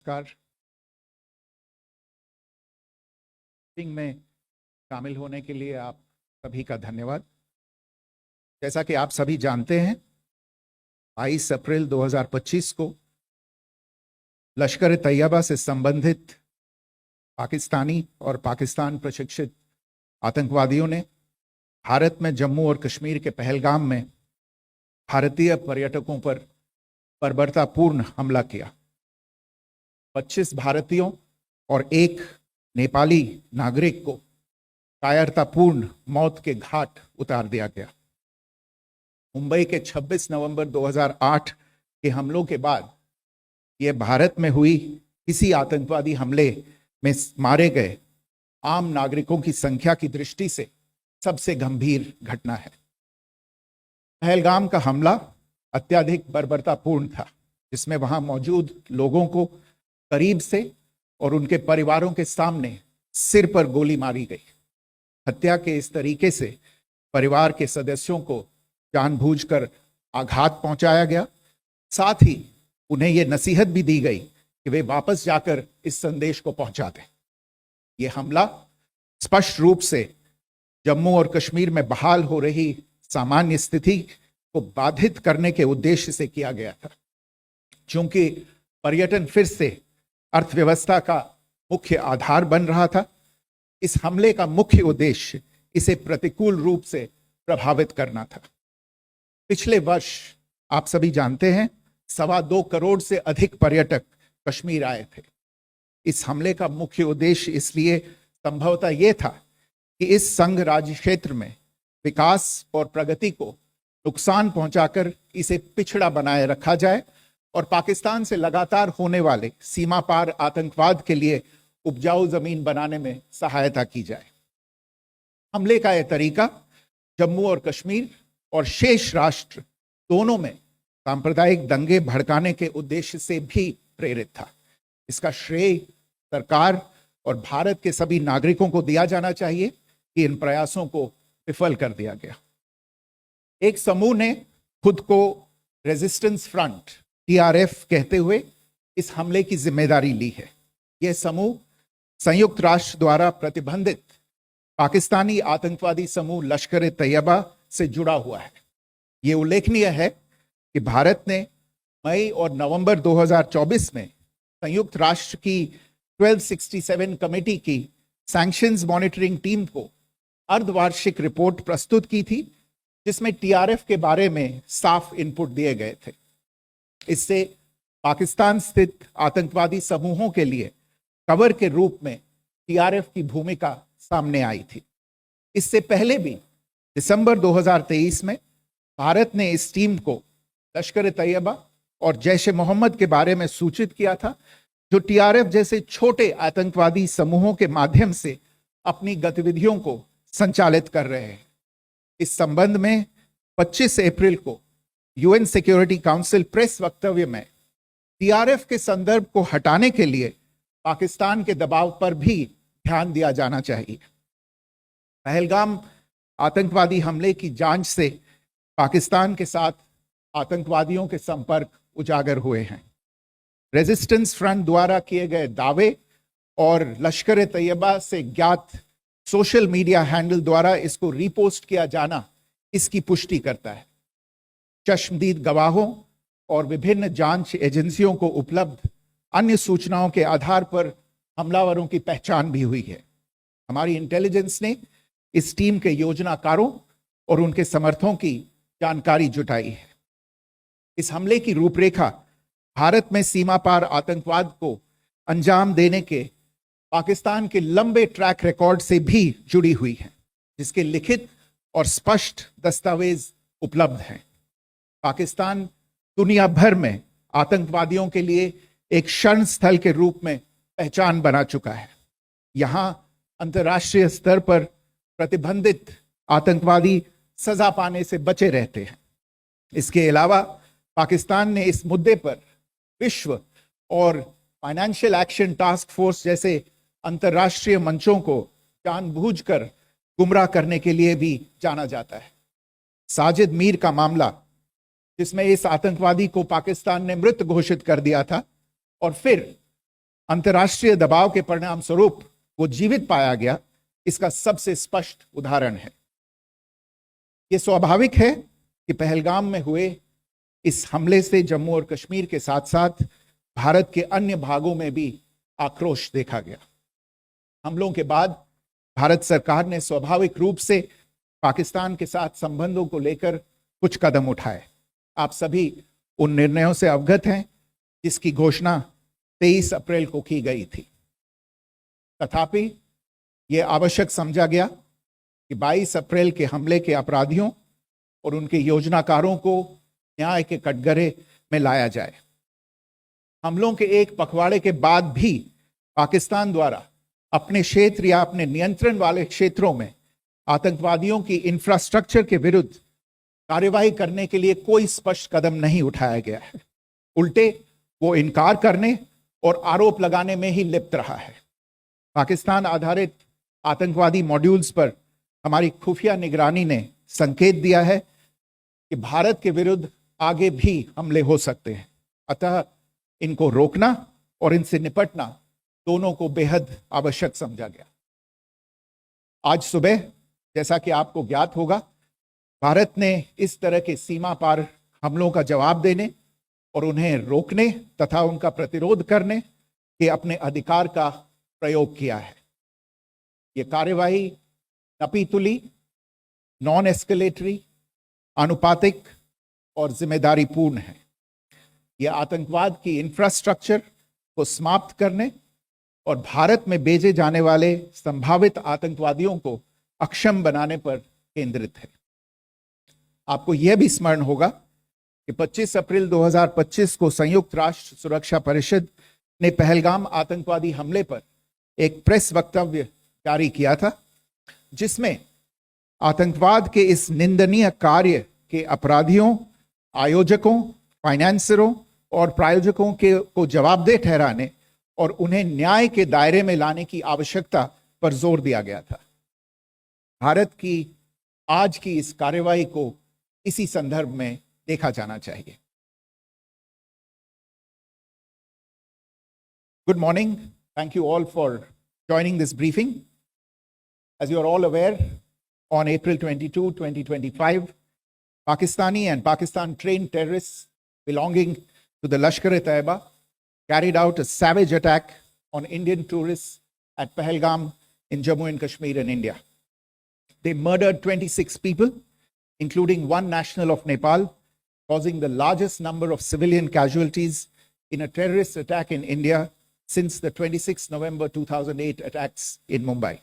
नमस्कार। में शामिल होने के लिए आप सभी का धन्यवाद। जैसा कि आप सभी जानते हैं, 22 अप्रैल 2025 को लश्कर तैयबा से संबंधित पाकिस्तानी और पाकिस्तान प्रशिक्षित आतंकवादियों ने भारत में जम्मू और कश्मीर के पहलगाम में भारतीय पर्यटकों पर बर्बरतापूर्ण हमला किया। 25 भारतीयों और एक नेपाली नागरिक को कायरतापूर्ण मौत के घाट उतार दिया गया। मुंबई के 26 नवंबर 2008 के हमलों के बाद यह भारत में हुई किसी आतंकवादी हमले में मारे गए आम नागरिकों की संख्या की दृष्टि से सबसे गंभीर घटना है। पहलगाम का हमला अत्यधिक बर्बरतापूर्ण था, जिसमें वहां मौजूद लोगों को करीब से और उनके परिवारों के सामने सिर पर गोली मारी गई। हत्या के इस तरीके से परिवार के सदस्यों को जानबूझकर आघात पहुंचाया गया। साथ ही उन्हें यह नसीहत भी दी गई कि वे वापस जाकर इस संदेश को पहुंचा दें। यह हमला स्पष्ट रूप से जम्मू और कश्मीर में बहाल हो रही सामान्य स्थिति को बाधित करने के उद्देश्य से किया गया था। चूंकि पर्यटन फिर से अर्थव्यवस्था का मुख्य आधार बन रहा था, इस हमले का मुख्य उद्देश्य इसे प्रतिकूल रूप से प्रभावित करना था। पिछले वर्ष आप सभी जानते हैं, 2.25 करोड़ से अधिक पर्यटक कश्मीर आए थे। इस हमले का मुख्य उद्देश्य इसलिए संभवतः यह था कि इस संघ राज्य क्षेत्र में विकास और प्रगति को नुकसान पहुंचाकर इसे पिछड़ा बनाए रखा जाए और पाकिस्तान से लगातार होने वाले सीमा पार आतंकवाद के लिए उपजाऊ जमीन बनाने में सहायता की जाए। हमले का यह तरीका जम्मू और कश्मीर और शेष राष्ट्र दोनों में सांप्रदायिक दंगे भड़काने के उद्देश्य से भी प्रेरित था। इसका श्रेय सरकार और भारत के सभी नागरिकों को दिया जाना चाहिए कि इन प्रयासों को विफल कर दिया गया। एक समूह ने खुद को रेजिस्टेंस फ्रंट TRF कहते हुए इस हमले की जिम्मेदारी ली है। यह समूह संयुक्त राष्ट्र द्वारा प्रतिबंधित पाकिस्तानी आतंकवादी समूह लश्कर तैयबा से जुड़ा हुआ है। यह उल्लेखनीय है कि भारत ने मई और नवंबर 2024 में संयुक्त राष्ट्र की 1267 कमेटी की सैंक्शंस मॉनिटरिंग टीम को अर्धवार्षिक रिपोर्ट प्रस्तुत की थी, जिसमें TRF के बारे में साफ इनपुट दिए गए थे। इससे पाकिस्तान स्थित आतंकवादी समूहों के लिए कवर के रूप में TRF की भूमिका सामने आई थी। इससे पहले भी दिसंबर 2023 में भारत ने इस टीम को लश्कर तैयबा और जैश ए मोहम्मद के बारे में सूचित किया था, जो TRF जैसे छोटे आतंकवादी समूहों के माध्यम से अपनी गतिविधियों को संचालित कर रहे हैं। इस संबंध में 25 अप्रैल को UN सिक्योरिटी काउंसिल प्रेस वक्तव्य में TRF के संदर्भ को हटाने के लिए पाकिस्तान के दबाव पर भी ध्यान दिया जाना चाहिए। पहलगाम आतंकवादी हमले की जांच से पाकिस्तान के साथ आतंकवादियों के संपर्क उजागर हुए हैं। रेजिस्टेंस फ्रंट द्वारा किए गए दावे और लश्कर तैयबा से ज्ञात सोशल मीडिया हैंडल द्वारा इसको रीपोस्ट किया जाना इसकी पुष्टि करता है। चश्मदीद गवाहों और विभिन्न जांच एजेंसियों को उपलब्ध अन्य सूचनाओं के आधार पर हमलावरों की पहचान भी हुई है। हमारी इंटेलिजेंस ने इस टीम के योजनाकारों और उनके समर्थकों की जानकारी जुटाई है। इस हमले की रूपरेखा भारत में सीमा पार आतंकवाद को अंजाम देने के पाकिस्तान के लंबे ट्रैक रिकॉर्ड से भी जुड़ी हुई है, जिसके लिखित और स्पष्ट दस्तावेज उपलब्ध हैं। पाकिस्तान दुनिया भर में आतंकवादियों के लिए एक शरण स्थल के रूप में पहचान बना चुका है। यहां अंतर्राष्ट्रीय स्तर पर प्रतिबंधित आतंकवादी सजा पाने से बचे रहते हैं। इसके अलावा पाकिस्तान ने इस मुद्दे पर विश्व और फाइनेंशियल एक्शन टास्क फोर्स जैसे अंतर्राष्ट्रीय मंचों को जानबूझकर गुमराह करने के लिए भी जाना जाता है। साजिद मीर का मामला, जिसमें इस आतंकवादी को पाकिस्तान ने मृत घोषित कर दिया था और फिर अंतर्राष्ट्रीय दबाव के परिणाम स्वरूप वो जीवित पाया गया, इसका सबसे स्पष्ट उदाहरण है। ये स्वाभाविक है कि पहलगाम में हुए इस हमले से जम्मू और कश्मीर के साथ साथ भारत के अन्य भागों में भी आक्रोश देखा गया। हमलों के बाद भारत सरकार ने स्वाभाविक रूप से पाकिस्तान के साथ संबंधों को लेकर कुछ कदम उठाए। आप सभी उन निर्णयों से अवगत हैं जिसकी घोषणा 23 अप्रैल को की गई थी। तथापि यह आवश्यक समझा गया कि 22 अप्रैल के हमले के अपराधियों और उनके योजनाकारों को न्याय के कटघरे में लाया जाए। हमलों के एक पखवाड़े के बाद भी पाकिस्तान द्वारा अपने क्षेत्र या अपने नियंत्रण वाले क्षेत्रों में आतंकवादियों की इंफ्रास्ट्रक्चर के विरुद्ध कार्यवाही करने के लिए कोई स्पष्ट कदम नहीं उठाया गया है। उल्टे वो इनकार करने और आरोप लगाने में ही लिप्त रहा है। पाकिस्तान आधारित आतंकवादी मॉड्यूल्स पर हमारी खुफिया निगरानी ने संकेत दिया है कि भारत के विरुद्ध आगे भी हमले हो सकते हैं। अतः इनको रोकना और इनसे निपटना दोनों को बेहद आवश्यक समझा गया। आज सुबह, जैसा कि आपको ज्ञात होगा, भारत ने इस तरह के सीमा पार हमलों का जवाब देने और उन्हें रोकने तथा उनका प्रतिरोध करने के अपने अधिकार का प्रयोग किया है। यह कार्यवाही नपीतुली, नॉन एस्केलेटरी, अनुपातिक और जिम्मेदारीपूर्ण है। यह आतंकवाद की इंफ्रास्ट्रक्चर को समाप्त करने और भारत में भेजे जाने वाले संभावित आतंकवादियों को अक्षम बनाने पर केंद्रित है। आपको यह भी स्मरण होगा कि 25 अप्रैल 2025 को संयुक्त राष्ट्र सुरक्षा परिषद ने पहलगाम आतंकवादी हमले पर एक प्रेस वक्तव्य जारी किया था, जिसमें आतंकवाद के इस निंदनीय कार्य के अपराधियों, आयोजकों, फाइनेंसरों और प्रायोजकों को जवाबदेह ठहराने और उन्हें न्याय के दायरे में लाने की आवश्यकता पर जोर दिया गया था। भारत की आज की इस कार्यवाही को इसी संदर्भ में देखा जाना चाहिए। Good morning. Thank you all for joining this briefing. As you are all aware, on April 22, 2025, Pakistani and Pakistan-trained terrorists belonging to the Lashkar-e-Taiba carried out a savage attack on Indian tourists at Pahalgam in Jammu and Kashmir in India. They murdered 26 people, including one national of Nepal, causing the largest number of civilian casualties in a terrorist attack in India since the 26 November 2008 attacks in Mumbai.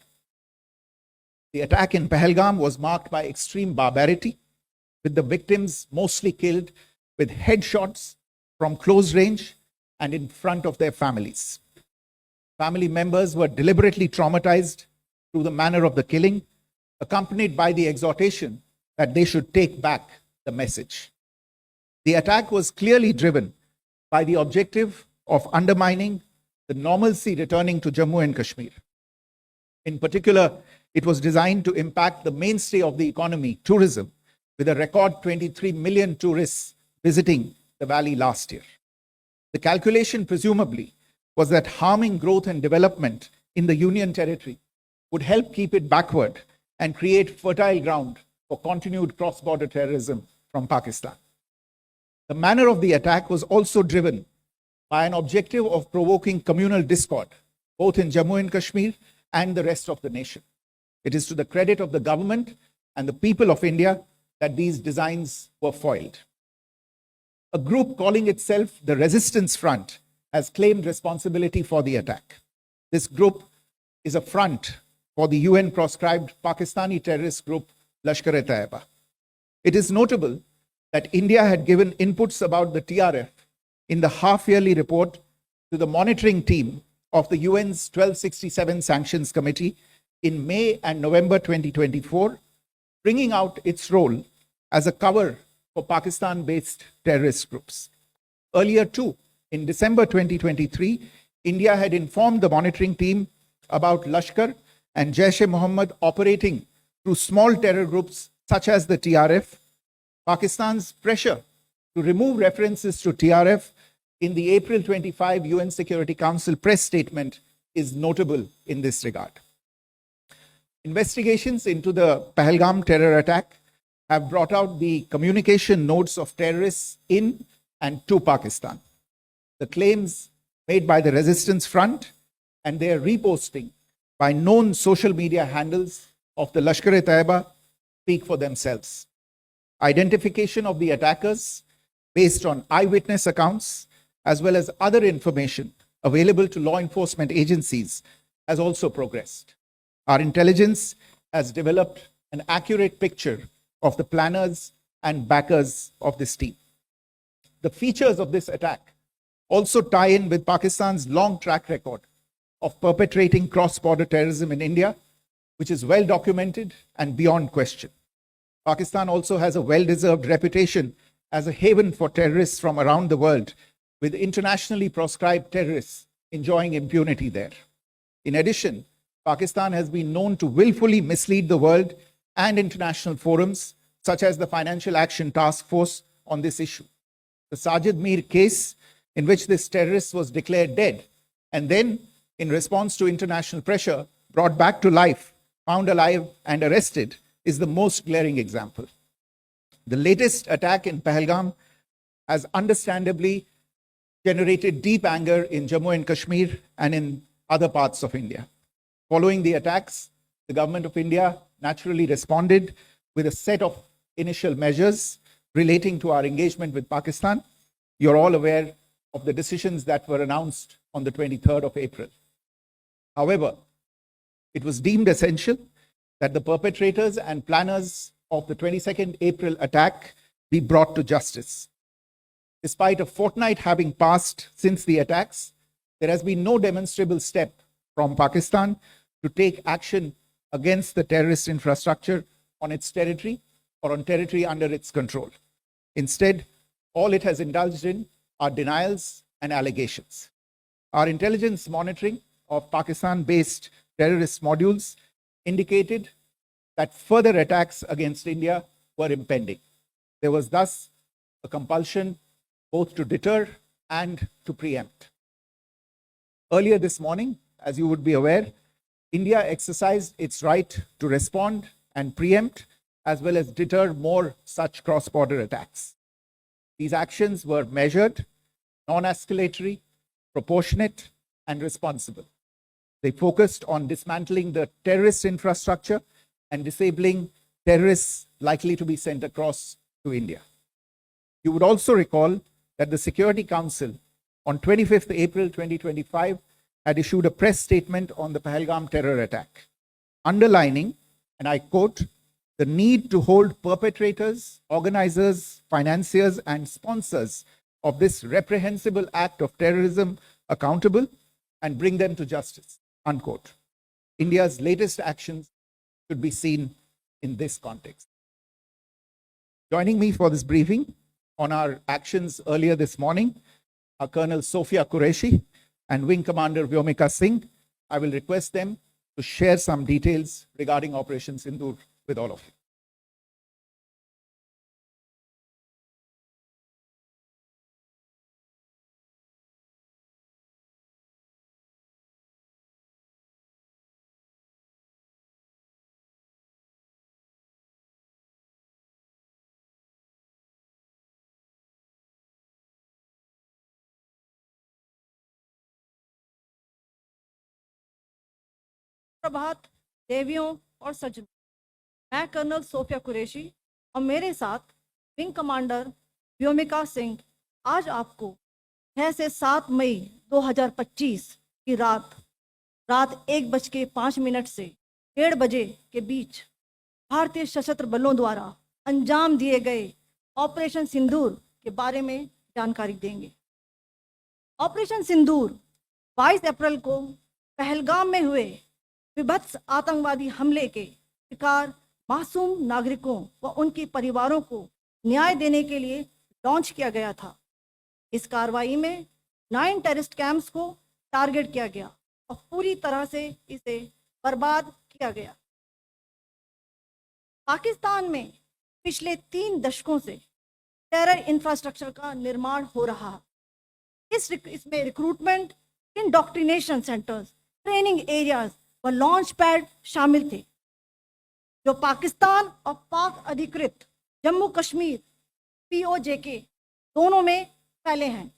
The attack in Pahalgam was marked by extreme barbarity, with the victims mostly killed with headshots from close range and in front of their families. Family members were deliberately traumatized through the manner of the killing, accompanied by the exhortation that they should take back the message. The attack was clearly driven by the objective of undermining the normalcy returning to Jammu and Kashmir. In particular, it was designed to impact the mainstay of the economy, tourism, with a record 23 million tourists visiting the valley last year. The calculation, presumably, was that harming growth and development in the Union territory would help keep it backward and create fertile ground for continued cross-border terrorism from Pakistan. The manner of the attack was also driven by an objective of provoking communal discord, both in Jammu and Kashmir and the rest of the nation. It is to the credit of the government and the people of India that these designs were foiled. A group calling itself the Resistance Front has claimed responsibility for the attack. This group is a front for the UN-proscribed Pakistani terrorist group Lashkar-e-Taiba. It is notable that India had given inputs about the TRF in the half-yearly report to the monitoring team of the UN's 1267 Sanctions Committee in May and November 2024, bringing out its role as a cover for Pakistan-based terrorist groups. Earlier too, in December 2023, India had informed the monitoring team about Lashkar and Jaish-e-Mohammed operating through small terror groups such as the TRF. Pakistan's pressure to remove references to TRF in the April 25 UN Security Council press statement is notable in this regard. Investigations into the Pahalgam terror attack have brought out the communication notes of terrorists in and to Pakistan, the claims made by the Resistance Front, and their reposting by known social media handles of the Lashkar-e-Taiba speak for themselves. Identification of the attackers based on eyewitness accounts as well as other information available to law enforcement agencies has also progressed. Our intelligence has developed an accurate picture of the planners and backers of this team. The features of this attack also tie in with Pakistan's long track record of perpetrating cross-border terrorism in India, which is well documented and beyond question. Pakistan also has a well-deserved reputation as a haven for terrorists from around the world, with internationally proscribed terrorists enjoying impunity there. In addition, Pakistan has been known to willfully mislead the world and international forums, such as the Financial Action Task Force, on this issue. The Sajid Mir case, in which this terrorist was declared dead and then, in response to international pressure, brought back to life, found alive and arrested, is the most glaring example. The latest attack in Pahalgam has understandably generated deep anger in Jammu and Kashmir and in other parts of India. Following the attacks, the government of India naturally responded with a set of initial measures relating to our engagement with Pakistan. You're all aware of the decisions that were announced on the 23rd of April. However, it was deemed essential that the perpetrators and planners of the 22nd April attack be brought to justice. Despite a fortnight having passed since the attacks, there has been no demonstrable step from Pakistan to take action against the terrorist infrastructure on its territory or on territory under its control. Instead, all it has indulged in are denials and allegations. Our intelligence monitoring of Pakistan-based terrorist modules indicated that further attacks against India were impending. There was thus a compulsion both to deter and to preempt. Earlier this morning, as you would be aware, India exercised its right to respond and preempt as well as deter more such cross-border attacks. These actions were measured, non-escalatory, proportionate, and responsible. They focused on dismantling the terrorist infrastructure and disabling terrorists likely to be sent across to India. You would also recall that the Security Council on 25th April 2025 had issued a press statement on the Pahalgam terror attack, underlining, and I quote, the need to hold perpetrators, organizers, financiers, and sponsors of this reprehensible act of terrorism accountable and bring them to justice, unquote. India's latest actions should be seen in this context. Joining me for this briefing on our actions earlier this morning are Colonel Sophia Qureshi and Wing Commander Vyomika Singh. I will request them to share some details regarding Operation Sindoor with all of you. प्रभात देवियों और सज्जनों, मैं colonel Sophia Qureshi और मेरे साथ wing commander Vyomika Singh आज आपको 6 से 7 मई 2025 की रात 1:05 से 1:30 बजे के बीच भारतीय सशस्त्र बलों द्वारा अंजाम दिए गए ऑपरेशन सिंदूर के बारे में जानकारी देंगे। ऑपरेशन सिंदूर 22 अप्रैल को पहलगाम में हुए विभत्स आतंकवादी हमले के शिकार मासूम नागरिकों व उनके परिवारों को न्याय देने के लिए लॉन्च किया गया था। इस कार्रवाई में 9 टेररिस्ट कैंप्स को टारगेट किया गया और पूरी तरह से इसे बर्बाद किया गया। पाकिस्तान में पिछले 3 दशकों से टेरर इंफ्रास्ट्रक्चर का निर्माण हो रहा है। इसमें recruitment, indoctrination centres, training areas व लॉन्च पैड शामिल थे, जो पाकिस्तान और पाक अधिकृत जम्मू कश्मीर POJK दोनों में फैले हैं।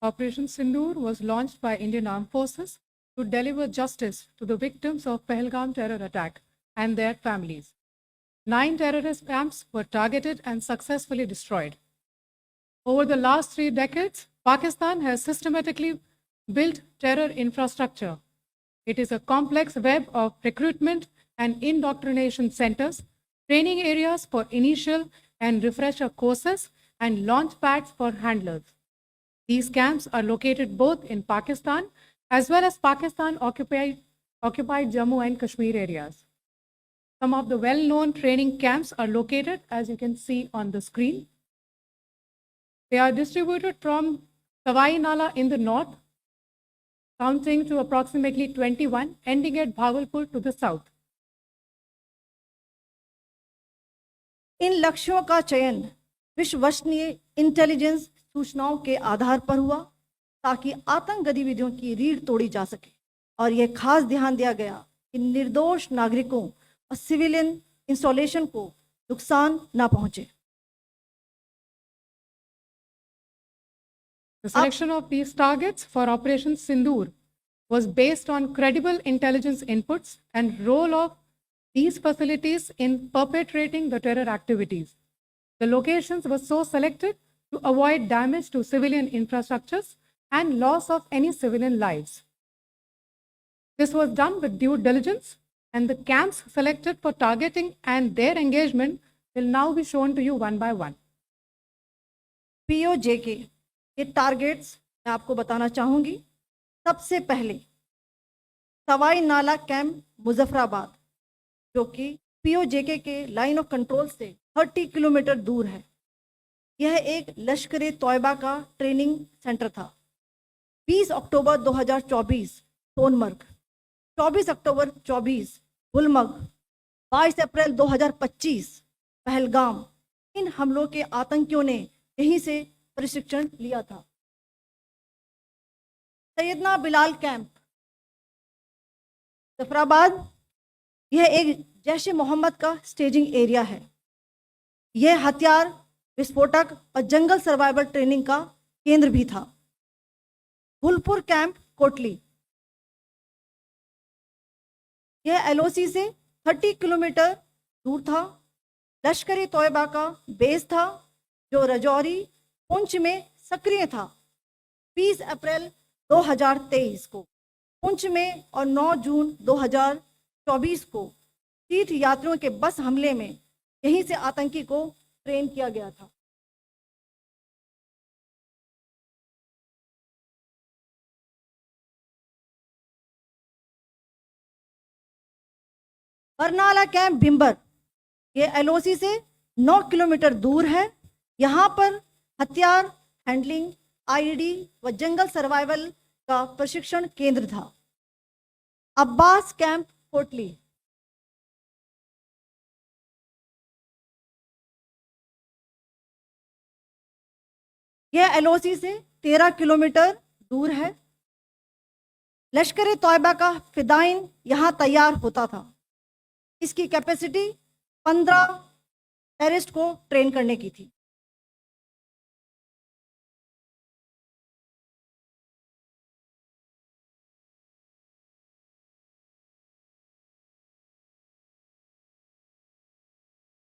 Operation Sindoor was launched by Indian Armed Forces to deliver justice to the victims of Pahalgam terror attack and their families. 9 terrorist camps were targeted and successfully destroyed. Over the last 3 decades, Pakistan has systematically built terror infrastructure. It is a complex web of recruitment and indoctrination centers, training areas for initial and refresher courses, and launch pads for handlers. These camps are located both in Pakistan as well as Pakistan occupied Jammu and Kashmir areas. Some of the well-known training camps are located, as you can see on the screen. They are distributed from Sawai Nala in the north, counting to approximately 21, ending at Bhagalpur to the south. इन लक्ष्यों का चयन विश्वसनीय intelligence सूचनाओं के आधार पर हुआ, ताकि आतंक गतिविधियों की रीढ़ तोड़ी जा सके, और यह खास ध्यान दिया गया कि निर्दोष नागरिकों और सिविलियन इंस्टॉलेशन को नुकसान न पहुंचे। The selection of these targets for Operation Sindoor was based on credible intelligence inputs and role of these facilities in perpetrating the terror activities. The locations were so selected to avoid damage to civilian infrastructures and loss of any civilian lives. This was done with due diligence, and the camps selected for targeting and their engagement will now be shown to you one by one. POJK के targets मैं आपको बताना चाहूंगी। सबसे पहले सवाई नाला camp Muzaffarabad, जो कि POJK के लाइन ऑफ कंट्रोल से 30 किलोमीटर दूर है। यह एक लश्कर तोयबा का ट्रेनिंग सेंटर था। 20 अक्टूबर 2024 सोनमर्ग, 24 अक्टूबर 24 गुलमर्ग, 22 अप्रैल 2025 पहलगाम, इन हमलों के आतंकियों ने यहीं से प्रशिक्षण लिया था। सैयदना बिलाल कैंप जफराबाद, यह एक जैश ए मोहम्मद का स्टेजिंग एरिया है। यह हथियार, विस्फोटक और जंगल सर्वाइवल ट्रेनिंग का केंद्र भी था। गुलपुर कैंप कोटली, यह LOC से 30 किलोमीटर दूर था। लश्कर तोयबा का बेस था, जो रजौरी पुंछ में सक्रिय था। 20 अप्रैल 2023 को पुंछ में और 9 जून 2024 को तीर्थ यात्रियों के बस हमले में यहीं से आतंकी को ट्रेन किया गया था। बरनाला कैंप भिंबर, ये LOC से 9 किलोमीटर दूर है। यहाँ पर हथियार हैंडलिंग, IED व जंगल सर्वाइवल का प्रशिक्षण केंद्र था। अब्बास कैंप कोटली, यह LOC से 13 किलोमीटर दूर है। लश्कर तोयबा का फिदाइन यहाँ तैयार होता था। इसकी कैपेसिटी 15 टेररिस्ट को ट्रेन करने की थी।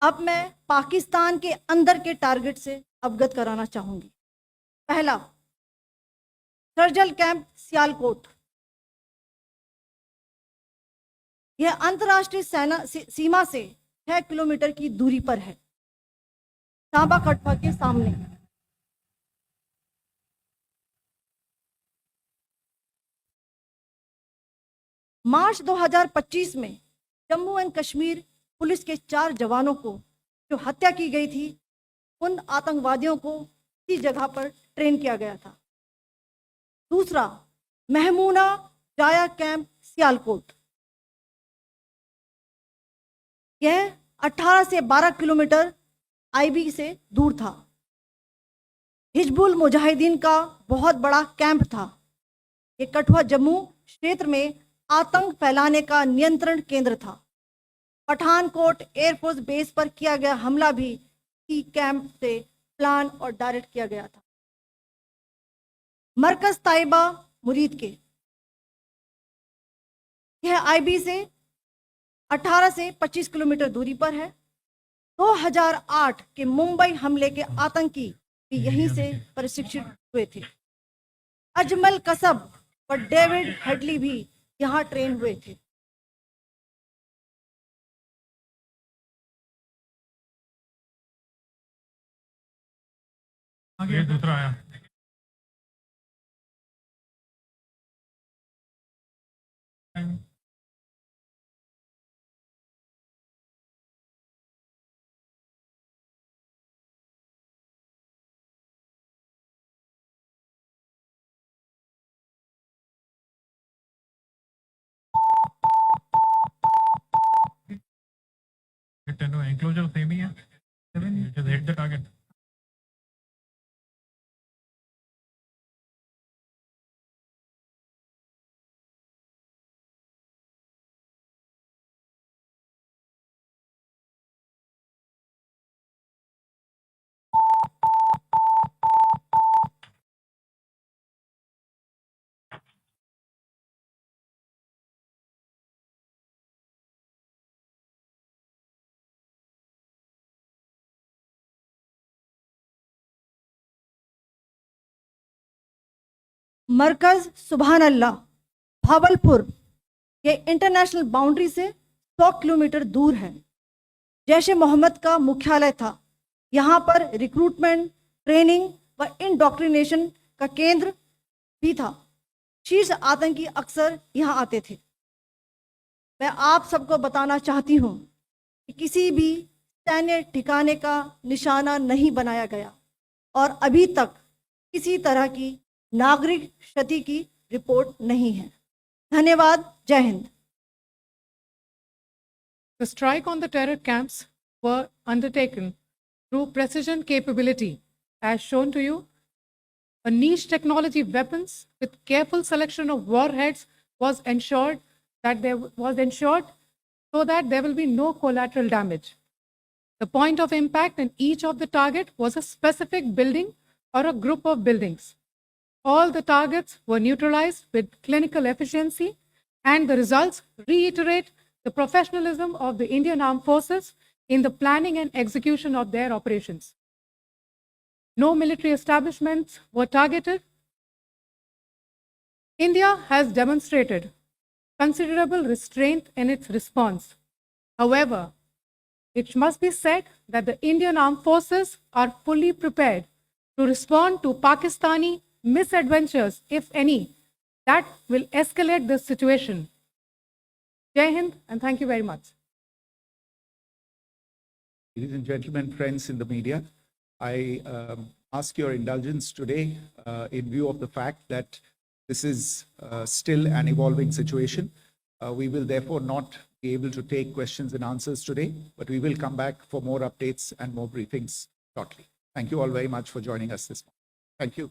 अब मैं पाकिस्तान के अंदर के टारगेट से अवगत कराना चाहूंगी। पहला, सर्जल कैंप सियालकोट, यह अंतर्राष्ट्रीय सीमा से 6 किलोमीटर की दूरी पर है, सांबा कटवा के सामने। मार्च 2025 में जम्मू एंड कश्मीर पुलिस के 4 जवानों को जो हत्या की गई थी, उन आतंकवादियों को इसी जगह पर ट्रेन किया गया था। दूसरा, महमूना जाया कैंप सियालकोट, यह 18 से 12 किलोमीटर IB से दूर था। हिजबुल मुजाहिदीन का बहुत बड़ा कैंप था। ये कठुआ जम्मू क्षेत्र में आतंक फैलाने का नियंत्रण केंद्र था। पठानकोट एयरफोर्स बेस पर किया गया हमला भी इसी कैंप से प्लान और डायरेक्ट किया गया था। मरकज ताइबा मुरीद के, यह आईबी से 18 से 25 किलोमीटर दूरी पर है। 2008 के मुंबई हमले के आतंकी भी यहीं से प्रशिक्षित हुए थे। अजमल कसब और डेविड हेडली भी यहाँ ट्रेन हुए थे। आगे दूसरा आया। एंक्लोजर सेम ही है, just hit the target. मरकज सुभान अल्लाह भावलपुर, ये इंटरनेशनल बाउंड्री से 100 किलोमीटर दूर है। जैश ए मोहम्मद का मुख्यालय था। यहाँ पर रिक्रूटमेंट, ट्रेनिंग व इंडोक्ट्रिनेशन का केंद्र भी था। शीर्ष आतंकी अक्सर यहाँ आते थे। मैं आप सबको बताना चाहती हूँ कि किसी भी सैन्य ठिकाने का निशाना नहीं बनाया गया और अभी तक किसी तरह की नागरिक क्षति की रिपोर्ट नहीं है। धन्यवाद। जय Hind. The strike on the terror camps were undertaken through precision capability, as shown to you. A niche technology weapons with careful selection of warheads was ensured so that there will be no collateral damage. The point of impact in each of the target was a specific building or a group of buildings. All the targets were neutralized with clinical efficiency, and the results reiterate the professionalism of the Indian Armed Forces in the planning and execution of their operations. No military establishments were targeted. India has demonstrated considerable restraint in its response. However, it must be said that the Indian Armed Forces are fully prepared to respond to Pakistani misadventures, if any, that will escalate the situation. Jai Hind, and thank you very much. Ladies and gentlemen, friends in the media, I ask your indulgence today in view of the fact that this is still an evolving situation. We will therefore not be able to take questions and answers today, but we will come back for more updates and more briefings shortly. Thank you all very much for joining us this morning. Thank you.